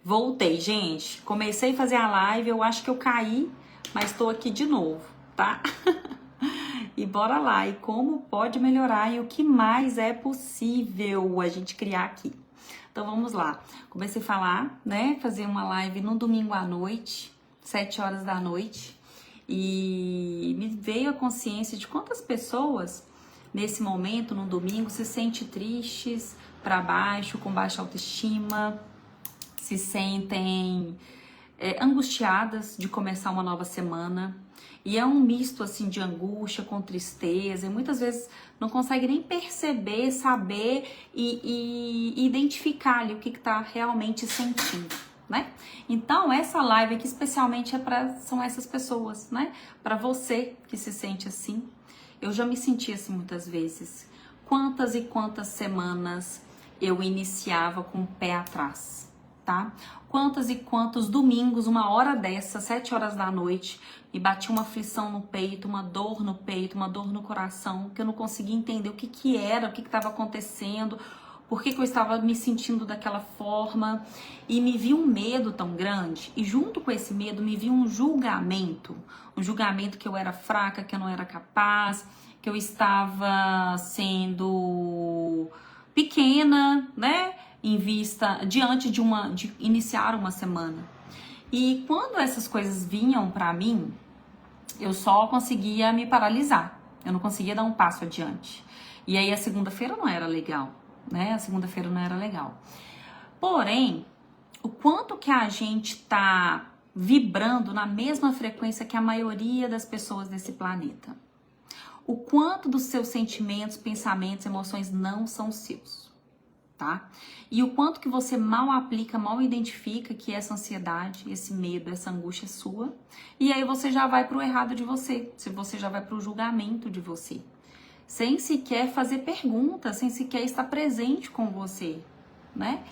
Voltei, gente. Comecei a fazer a live, eu acho que eu caí, mas tô aqui de novo, tá? E bora lá. E como pode melhorar e o que mais é possível a gente criar aqui. Então vamos lá. Comecei a falar, né? Fazer uma live no domingo à noite, 7 horas da noite. E me veio a consciência de quantas pessoas nesse momento, no domingo, se sentem tristes, para baixo, com baixa autoestima, se sentem angustiadas de começar uma nova semana. E é um misto assim de angústia com tristeza, e muitas vezes não consegue nem perceber, saber e identificar ali o que está realmente sentindo, né? Então essa live aqui especialmente são essas pessoas, né? Para você que se sente assim. Eu já me senti assim muitas vezes. Quantas e quantas semanas eu iniciava com o pé atrás, tá? Quantas e quantos domingos, uma hora dessa, 7 horas da noite, me batia uma aflição no peito, uma dor no peito, uma dor no coração, que eu não conseguia entender o que era, o que estava acontecendo, por que eu estava me sentindo daquela forma, e me vi um medo tão grande, e junto com esse medo me vi um julgamento que eu era fraca, que eu não era capaz, que eu estava sendo pequena, né, em vista, diante de iniciar uma semana. E quando essas coisas vinham pra mim, eu só conseguia me paralisar, eu não conseguia dar um passo adiante. E aí a segunda-feira não era legal, né? A segunda-feira não era legal. Porém, o quanto que a gente tá vibrando na mesma frequência que a maioria das pessoas desse planeta. O quanto dos seus sentimentos, pensamentos, emoções não são seus, tá? E o quanto que você mal aplica, mal identifica que essa ansiedade, esse medo, essa angústia é sua. E aí você já vai pro errado de você, se você já vai pro julgamento de você. Sem sequer fazer perguntas, sem sequer estar presente com você, né?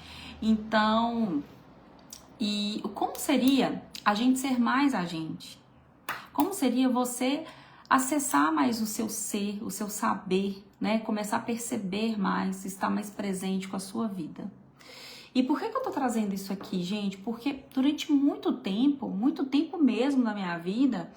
Então, e como seria a gente ser mais a gente? Como seria você acessar mais o seu ser, o seu saber, né? Começar a perceber mais, estar mais presente com a sua vida. E por que eu tô trazendo isso aqui, gente? Porque durante muito tempo mesmo na minha vida,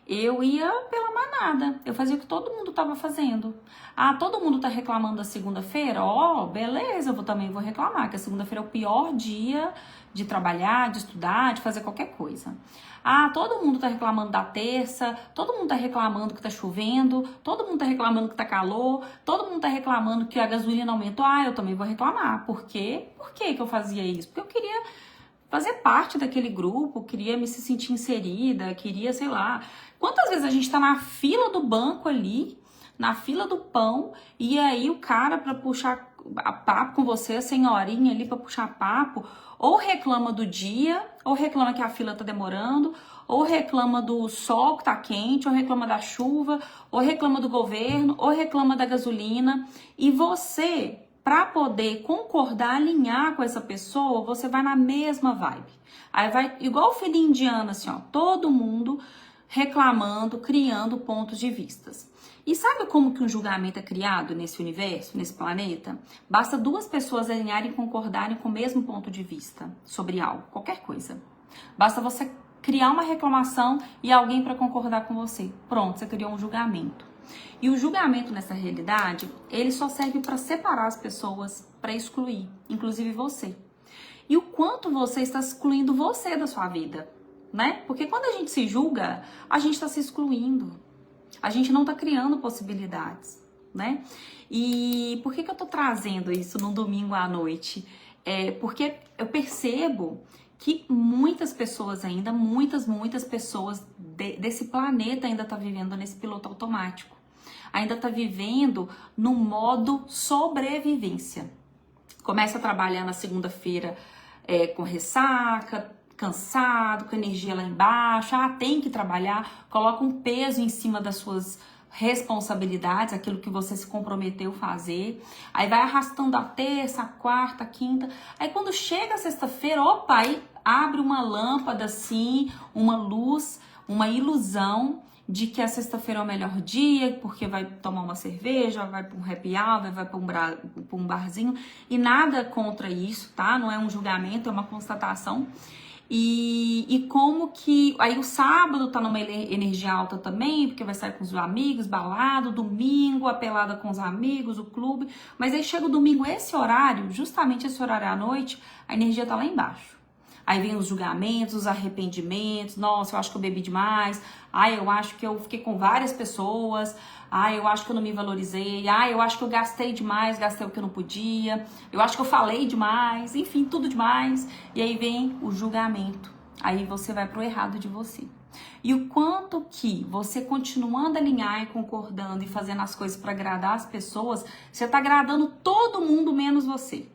eu ia pela manada. Eu fazia o que todo mundo tava fazendo. Ah, todo mundo tá reclamando da segunda-feira? Ó, beleza, também vou reclamar, que a segunda-feira é o pior dia de trabalhar, de estudar, de fazer qualquer coisa. Ah, todo mundo tá reclamando da terça, todo mundo tá reclamando que tá chovendo, todo mundo tá reclamando que tá calor, todo mundo tá reclamando que a gasolina aumentou. Ah, eu também vou reclamar. Por quê? Por que eu fazia isso? Porque eu queria fazer parte daquele grupo, queria me se sentir inserida, queria, sei lá. Quantas vezes a gente tá na fila do banco ali, na fila do pão, e aí o cara pra puxar papo com você, a senhorinha ali pra puxar papo, ou reclama do dia, ou reclama que a fila tá demorando, ou reclama do sol que tá quente, ou reclama da chuva, ou reclama do governo, ou reclama da gasolina, e você, para poder concordar, alinhar com essa pessoa, você vai na mesma vibe. Aí vai igual o filho indiano, assim, ó, todo mundo reclamando, criando pontos de vistas. E sabe como que um julgamento é criado nesse universo, nesse planeta? Basta duas pessoas alinharem e concordarem com o mesmo ponto de vista sobre algo, qualquer coisa. Basta você criar uma reclamação e alguém para concordar com você. Pronto, você criou um julgamento. E o julgamento nessa realidade, ele só serve para separar as pessoas, para excluir, inclusive você. E o quanto você está excluindo você da sua vida, né? Porque quando a gente se julga, a gente está se excluindo. A gente não está criando possibilidades, né? E por que eu tô trazendo isso no domingo à noite? Porque eu percebo que muitas pessoas ainda, muitas pessoas desse planeta ainda tá vivendo nesse piloto automático. Ainda tá vivendo no modo sobrevivência. Começa a trabalhar na segunda-feira com ressaca, cansado, com energia lá embaixo, tem que trabalhar, coloca um peso em cima das suas responsabilidades, aquilo que você se comprometeu a fazer, aí vai arrastando a terça, a quarta, a quinta, aí quando chega a sexta-feira, aí abre uma lâmpada assim, uma luz, uma ilusão, de que a sexta-feira é o melhor dia, porque vai tomar uma cerveja, vai para um happy hour, vai para um barzinho, e nada contra isso, tá? Não é um julgamento, é uma constatação. E como que... Aí o sábado tá numa energia alta também, porque vai sair com os amigos, balado, domingo, a pelada com os amigos, o clube. Mas aí chega o domingo, esse horário, justamente esse horário à noite, a energia tá lá embaixo. Aí vem os julgamentos, os arrependimentos. Nossa, eu acho que eu bebi demais. Ai, eu acho que eu fiquei com várias pessoas. Ai, eu acho que eu não me valorizei. Ai, eu acho que eu gastei demais, gastei o que eu não podia. Eu acho que eu falei demais. Enfim, tudo demais. E aí vem o julgamento. Aí você vai pro errado de você. E o quanto que você continuando a alinhar e concordando e fazendo as coisas para agradar as pessoas, você tá agradando todo mundo menos você.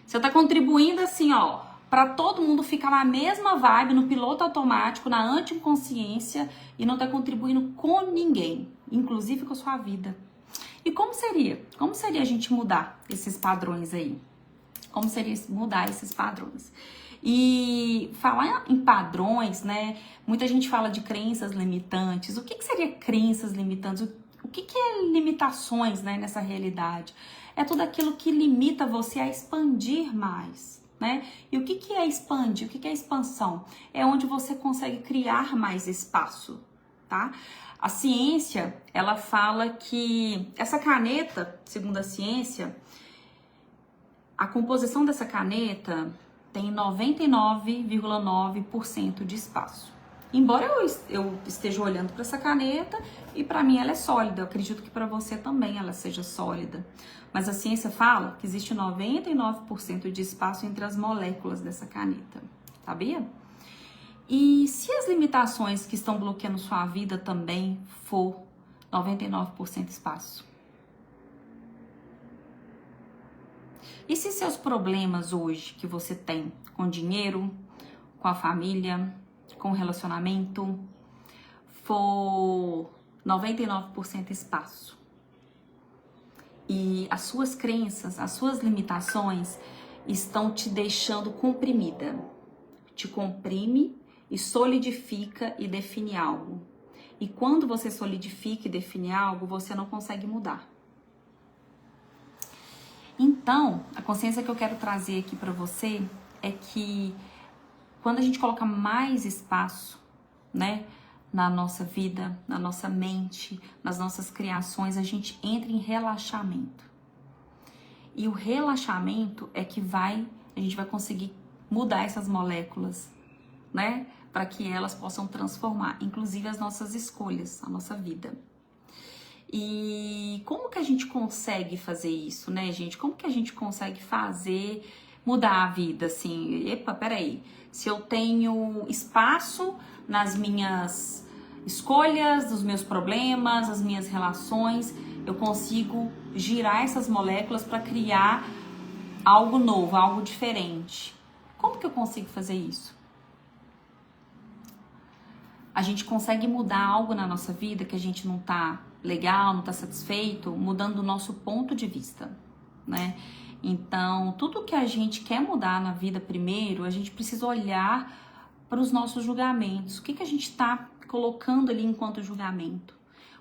Você tá contribuindo assim, ó, para todo mundo ficar na mesma vibe, no piloto automático, na anticonsciência e não tá contribuindo com ninguém, inclusive com a sua vida. E como seria? Como seria a gente mudar esses padrões aí? Como seria mudar esses padrões? E falar em padrões, né? Muita gente fala de crenças limitantes. O que seria crenças limitantes? O que é limitações, né, nessa realidade? É tudo aquilo que limita você a expandir mais. Né? E o que é expandir? O que é expansão? É onde você consegue criar mais espaço, tá? A ciência, ela fala que essa caneta, segundo a ciência, a composição dessa caneta tem 99,9% de espaço. Embora eu esteja olhando para essa caneta e para mim ela é sólida, eu acredito que para você também ela seja sólida. Mas a ciência fala que existe 99% de espaço entre as moléculas dessa caneta, sabia? E se as limitações que estão bloqueando sua vida também for 99% espaço? E se seus problemas hoje que você tem com dinheiro, com a família, com o relacionamento, for 99% espaço? E as suas crenças, as suas limitações estão te deixando comprimida. Te comprime e solidifica e define algo. E quando você solidifica e define algo, você não consegue mudar. Então, a consciência que eu quero trazer aqui para você é que quando a gente coloca mais espaço, né, na nossa vida, na nossa mente, nas nossas criações, a gente entra em relaxamento. E o relaxamento é que a gente vai conseguir mudar essas moléculas, né, para que elas possam transformar, inclusive as nossas escolhas, a nossa vida. E como que a gente consegue fazer isso, né, gente? Como que a gente consegue mudar a vida, assim? Epa, peraí. Se eu tenho espaço nas minhas escolhas, nos meus problemas, nas minhas relações, eu consigo girar essas moléculas para criar algo novo, algo diferente. Como que eu consigo fazer isso? A gente consegue mudar algo na nossa vida que a gente não tá legal, não tá satisfeito, mudando o nosso ponto de vista, né? Então, tudo que a gente quer mudar na vida primeiro, a gente precisa olhar para os nossos julgamentos. O que a gente está colocando ali enquanto julgamento?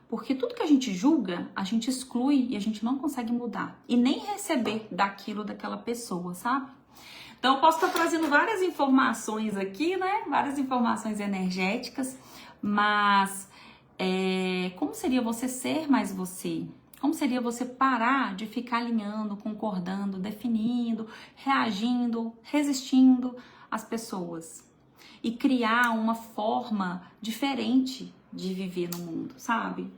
Porque tudo que a gente julga, a gente exclui e a gente não consegue mudar. E nem receber daquela pessoa, sabe? Então, eu posso estar trazendo várias informações aqui, né? Várias informações energéticas, mas como seria você ser mais você? Como seria você parar de ficar alinhando, concordando, definindo, reagindo, resistindo às pessoas? E criar uma forma diferente de viver no mundo, sabe?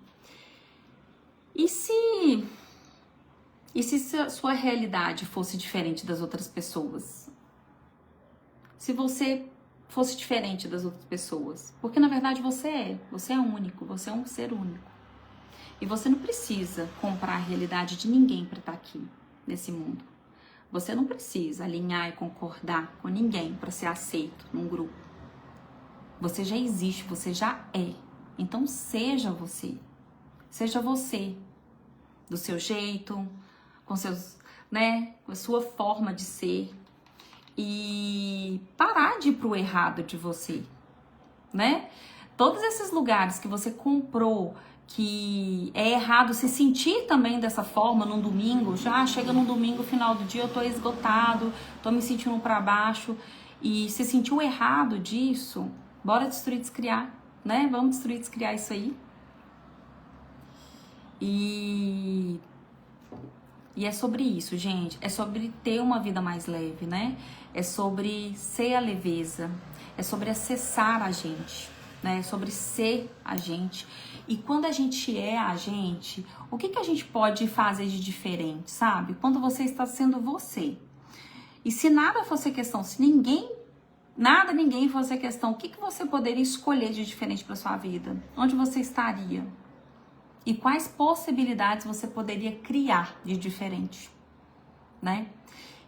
E se sua realidade fosse diferente das outras pessoas? Se você fosse diferente das outras pessoas? Porque na verdade você é único, você é um ser único. E você não precisa comprar a realidade de ninguém para estar aqui nesse mundo. Você não precisa alinhar e concordar com ninguém para ser aceito num grupo. Você já existe, você já é. Então seja você. Seja você. Do seu jeito, com seus, né, com a sua forma de ser. E parar de ir pro errado de você, né? Todos esses lugares que você comprou, que é errado se sentir também dessa forma num domingo, já chega num domingo, final do dia, eu tô esgotado, tô me sentindo pra baixo, e se sentiu errado disso, bora destruir, descriar, né? Vamos destruir, descriar isso aí. E é sobre isso, gente. É sobre ter uma vida mais leve, né? É sobre ser a leveza. É sobre acessar a gente, né? É sobre ser a gente. E quando a gente é a gente, o que a gente pode fazer de diferente, sabe? Quando você está sendo você. E se nada fosse questão, se ninguém fosse questão, o que você poderia escolher de diferente para sua vida? Onde você estaria? E quais possibilidades você poderia criar de diferente, né?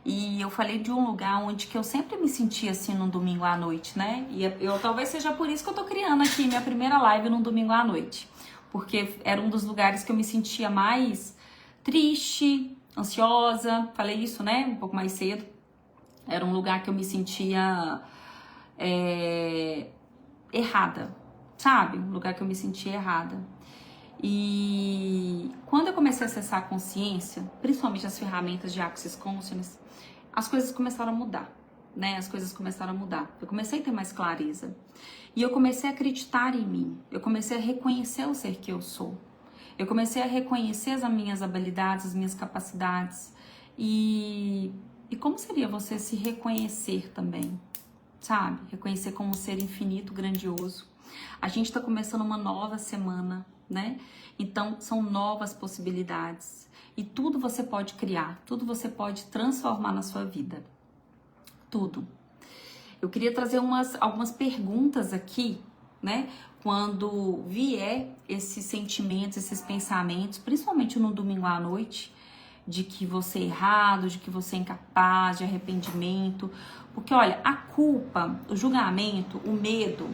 E eu falei de um lugar onde que eu sempre me sentia assim num domingo à noite, né? E eu talvez seja por isso que eu tô criando aqui minha primeira live num domingo à noite. Porque era um dos lugares que eu me sentia mais triste, ansiosa. Falei isso, né? Um pouco mais cedo. Era um lugar que eu me sentia errada, sabe? Um lugar que eu me sentia errada. E quando eu comecei a acessar a consciência, principalmente as ferramentas de Access Consciousness, as coisas começaram a mudar, né? As coisas começaram a mudar. Eu comecei a ter mais clareza. E eu comecei a acreditar em mim. Eu comecei a reconhecer o ser que eu sou. Eu comecei a reconhecer as minhas habilidades, as minhas capacidades. E como seria você se reconhecer também? Sabe? Reconhecer como um ser infinito, grandioso. A gente está começando uma nova semana, né? Então, são novas possibilidades. E tudo você pode criar, tudo você pode transformar na sua vida. Tudo. Eu queria trazer algumas perguntas aqui, né? Quando vier esses sentimentos, esses pensamentos, principalmente no domingo à noite, de que você é errado, de que você é incapaz, de arrependimento. Porque, olha, a culpa, o julgamento, o medo,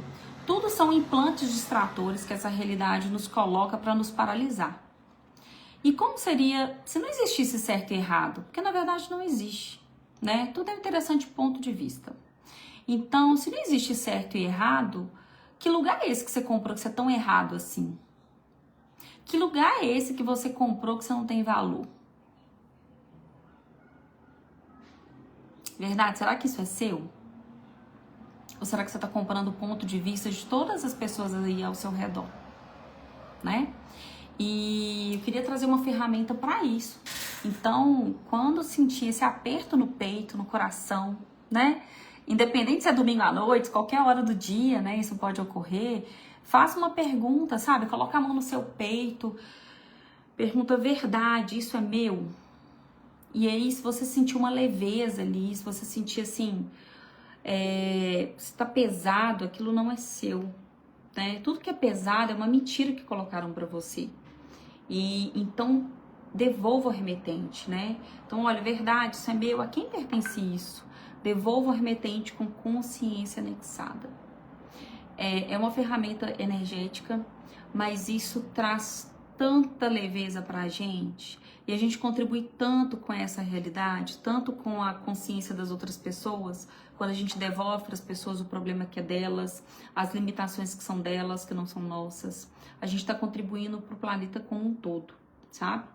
tudo são implantes distratores que essa realidade nos coloca para nos paralisar. E como seria se não existisse certo e errado? Porque na verdade não existe, né? Tudo é interessante ponto de vista. Então, se não existe certo e errado, que lugar é esse que você comprou que você é tão errado assim? Que lugar é esse que você comprou que você não tem valor? Verdade? Será que isso é seu? Ou será que você está comprando o ponto de vista de todas as pessoas aí ao seu redor? Né? E eu queria trazer uma ferramenta para isso. Então, quando sentir esse aperto no peito, no coração, né? Independente se é domingo à noite, qualquer hora do dia, né? Isso pode ocorrer. Faça uma pergunta, sabe? Coloca a mão no seu peito. Pergunta, verdade, isso é meu? E aí, se você sentir uma leveza ali, se você sentir assim, se tá pesado, aquilo não é seu, né? Tudo que é pesado é uma mentira que colocaram para você. E então devolva o remetente, né? Então, olha, verdade, isso é meu, a quem pertence isso? Devolva o remetente com consciência anexada. É uma ferramenta energética, mas isso traz tanta leveza pra gente, e a gente contribui tanto com essa realidade, tanto com a consciência das outras pessoas, quando a gente devolve para as pessoas o problema que é delas, as limitações que são delas, que não são nossas. A gente está contribuindo para o planeta como um todo, sabe?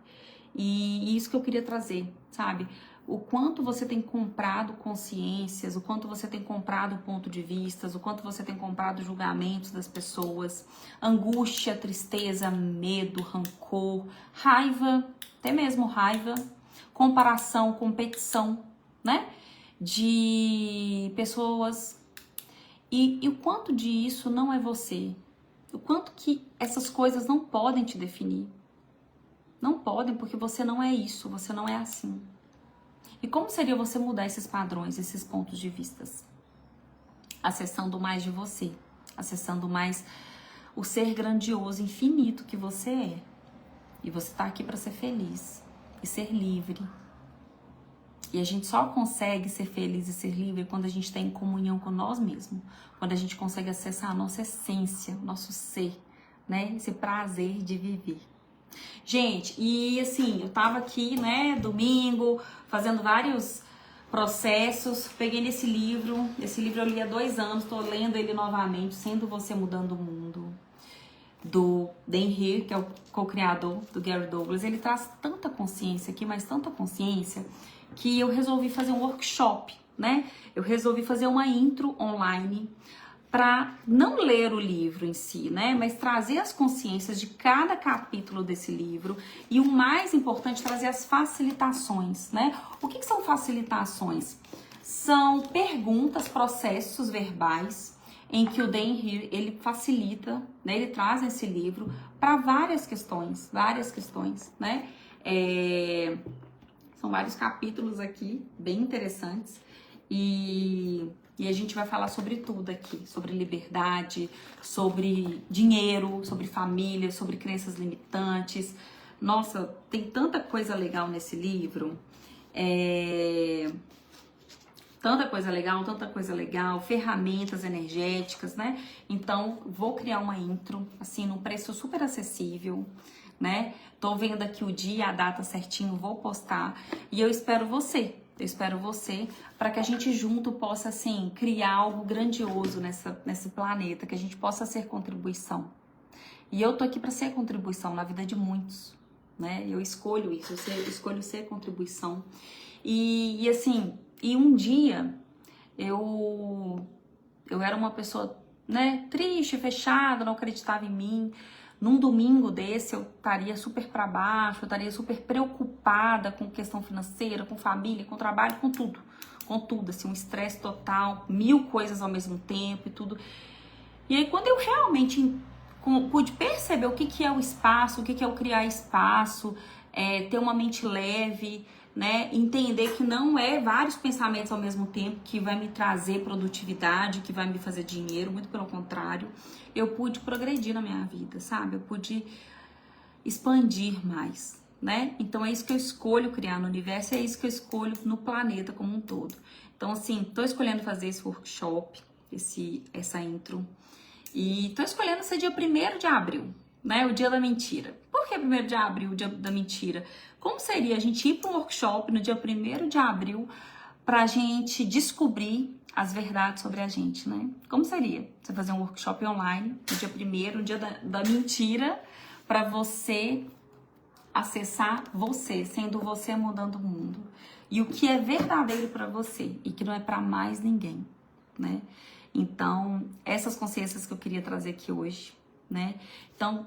E isso que eu queria trazer, sabe? O quanto você tem comprado consciências, o quanto você tem comprado ponto de vistas, o quanto você tem comprado julgamentos das pessoas, angústia, tristeza, medo, rancor, raiva, até mesmo raiva, comparação, competição, né? De pessoas. E o quanto disso não é você. O quanto que essas coisas não podem te definir. Não podem, porque você não é isso, você não é assim. E como seria você mudar esses padrões, esses pontos de vistas? Acessando mais de você, acessando mais o ser grandioso, infinito que você é. E você está aqui para ser feliz e ser livre. E a gente só consegue ser feliz e ser livre quando a gente está em comunhão com nós mesmos. Quando a gente consegue acessar a nossa essência, o nosso ser, né? Esse prazer de viver. Gente, e assim, eu tava aqui, né, domingo, fazendo vários processos. Peguei nesse livro eu li há 2 anos, tô lendo ele novamente, Sendo Você Mudando o Mundo, do Dan Heer, que é o co-criador do Gary Douglas. Ele traz tanta consciência aqui, mas tanta consciência, que eu resolvi fazer um workshop, né? Eu resolvi fazer uma intro online para não ler o livro em si, né? Mas trazer as consciências de cada capítulo desse livro e o mais importante, trazer as facilitações, né? O que são facilitações? São perguntas, processos verbais em que o Dan Heer, ele facilita, né? Ele traz esse livro para várias questões, né? São vários capítulos aqui, bem interessantes, e a gente vai falar sobre tudo aqui, sobre liberdade, sobre dinheiro, sobre família, sobre crenças limitantes. Nossa, tem tanta coisa legal nesse livro, tanta coisa legal, ferramentas energéticas, né? Então, vou criar uma intro, assim, num preço super acessível, né? Tô vendo aqui o dia, a data certinho, vou postar, e eu espero você para que a gente junto possa, assim, criar algo grandioso nesse planeta, que a gente possa ser contribuição. E eu tô aqui para ser contribuição na vida de muitos, né? Eu escolho isso, eu escolho ser contribuição. E assim, um dia eu era uma pessoa, né, triste, fechada, não acreditava em mim. Num domingo desse eu estaria super para baixo, eu estaria super preocupada com questão financeira, com família, com trabalho, com tudo, assim, um estresse total, 1000 coisas ao mesmo tempo e tudo. E aí quando eu realmente pude perceber o que é o espaço, o que é o criar espaço, ter uma mente leve, né, entender que não é vários pensamentos ao mesmo tempo que vai me trazer produtividade, que vai me fazer dinheiro, muito pelo contrário, eu pude progredir na minha vida, sabe? Eu pude expandir mais, né? Então é isso que eu escolho criar no universo, é isso que eu escolho no planeta como um todo. Então, assim, tô escolhendo fazer esse workshop, essa intro, e tô escolhendo ser dia 1º de abril, né? O dia da mentira. Por que 1º de abril, o dia da mentira? Como seria a gente ir para um workshop no dia 1º de abril pra gente descobrir as verdades sobre a gente, né? Como seria você fazer um workshop online no dia 1º, no dia da mentira, para você acessar você, sendo você mudando o mundo. E o que é verdadeiro para você e que não é para mais ninguém, né? Então, essas consciências que eu queria trazer aqui hoje, né? Então,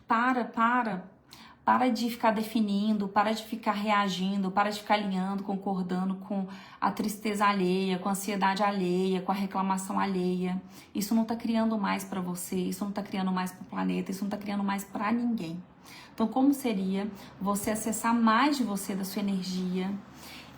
para de ficar definindo, para de ficar reagindo, para de ficar alinhando, concordando com a tristeza alheia, com a ansiedade alheia, com a reclamação alheia. Isso não tá criando mais para você, isso não tá criando mais para o planeta, isso não tá criando mais para ninguém. Então, como seria você acessar mais de você, da sua energia,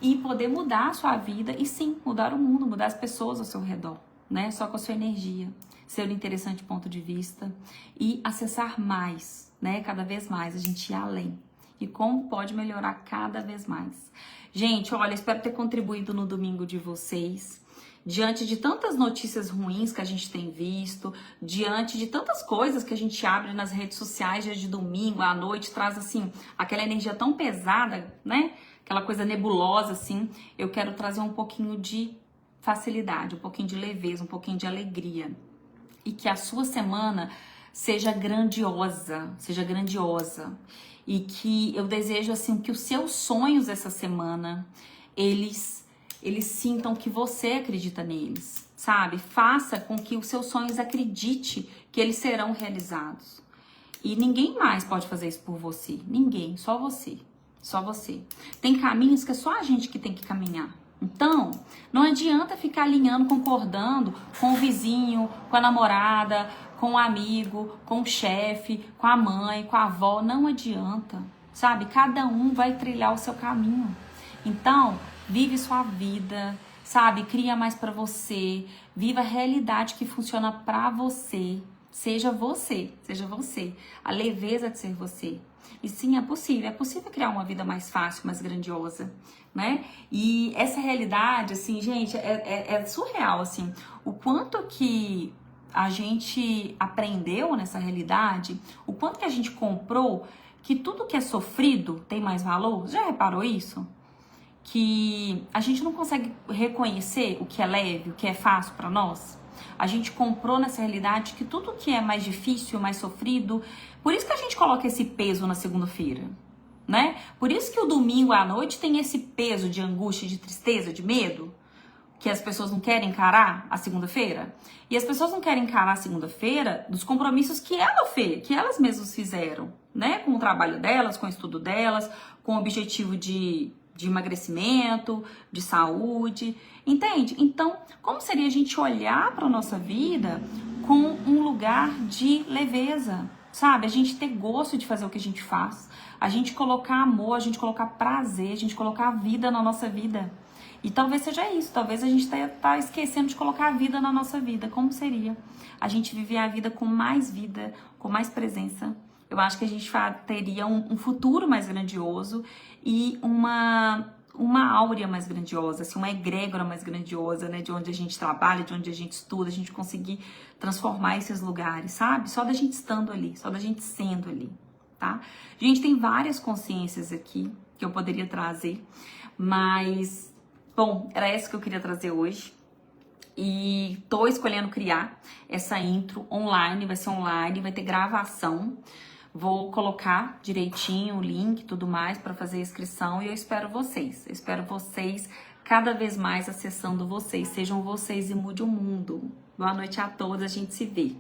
e poder mudar a sua vida e sim, mudar o mundo, mudar as pessoas ao seu redor, né? Só com a sua energia, ser um interessante ponto de vista e acessar mais, né? Cada vez mais, a gente ir além. E como pode melhorar cada vez mais. Gente, olha, espero ter contribuído no domingo de vocês. Diante de tantas notícias ruins que a gente tem visto, diante de tantas coisas que a gente abre nas redes sociais dia de domingo, à noite, traz assim, aquela energia tão pesada, né? Aquela coisa nebulosa, assim. Eu quero trazer um pouquinho de facilidade, um pouquinho de leveza, um pouquinho de alegria. E que a sua semana seja grandiosa, e que eu desejo assim que os seus sonhos essa semana, eles sintam que você acredita neles, sabe? Faça com que os seus sonhos acredite que eles serão realizados. E ninguém mais pode fazer isso por você, ninguém, só você, só você. Tem caminhos que é só a gente que tem que caminhar. Então, não adianta ficar alinhando, concordando com o vizinho, com a namorada, com o amigo, com o chefe, com a mãe, com a avó. Não adianta, sabe? Cada um vai trilhar o seu caminho. Então, vive sua vida, sabe? Cria mais pra você. Viva a realidade que funciona pra você. Seja você, seja você. A leveza de ser você. E sim, é possível criar uma vida mais fácil, mais grandiosa, né? E essa realidade, assim, gente, é surreal, assim, o quanto que a gente aprendeu nessa realidade, o quanto que a gente comprou que tudo que é sofrido tem mais valor. Já reparou isso? que a gente não consegue reconhecer o que é leve, o que é fácil para nós. A gente comprou nessa realidade que tudo que é mais difícil, mais sofrido, por isso que a gente coloca esse peso na segunda-feira, né? Por isso que o domingo à noite tem esse peso de angústia, de tristeza, de medo, que as pessoas não querem encarar a segunda-feira. E as pessoas não querem encarar a segunda-feira dos compromissos que elas mesmas fizeram, né? Com o trabalho delas, com o estudo delas, com o objetivo de emagrecimento, de saúde, entende? Então, como seria a gente olhar para a nossa vida com um lugar de leveza, sabe? A gente ter gosto de fazer o que a gente faz, a gente colocar amor, a gente colocar prazer, a gente colocar vida na nossa vida. E talvez seja isso, talvez a gente tá esquecendo de colocar a vida na nossa vida. Como seria a gente viver a vida com mais vida, com mais presença? Eu acho que a gente teria um futuro mais grandioso e uma áurea mais grandiosa, assim, uma egrégora mais grandiosa, né? De onde a gente trabalha, de onde a gente estuda, a gente conseguir transformar esses lugares, sabe? Só da gente estando ali, só da gente sendo ali, tá? Gente, tem várias consciências aqui que eu poderia trazer, mas, bom, era essa que eu queria trazer hoje. E tô escolhendo criar essa intro online, vai ser online, vai ter gravação. Vou colocar direitinho o link e tudo mais para fazer a inscrição e eu espero vocês. Eu espero vocês cada vez mais acessando vocês. Sejam vocês e mude o mundo. Boa noite a todos, a gente se vê.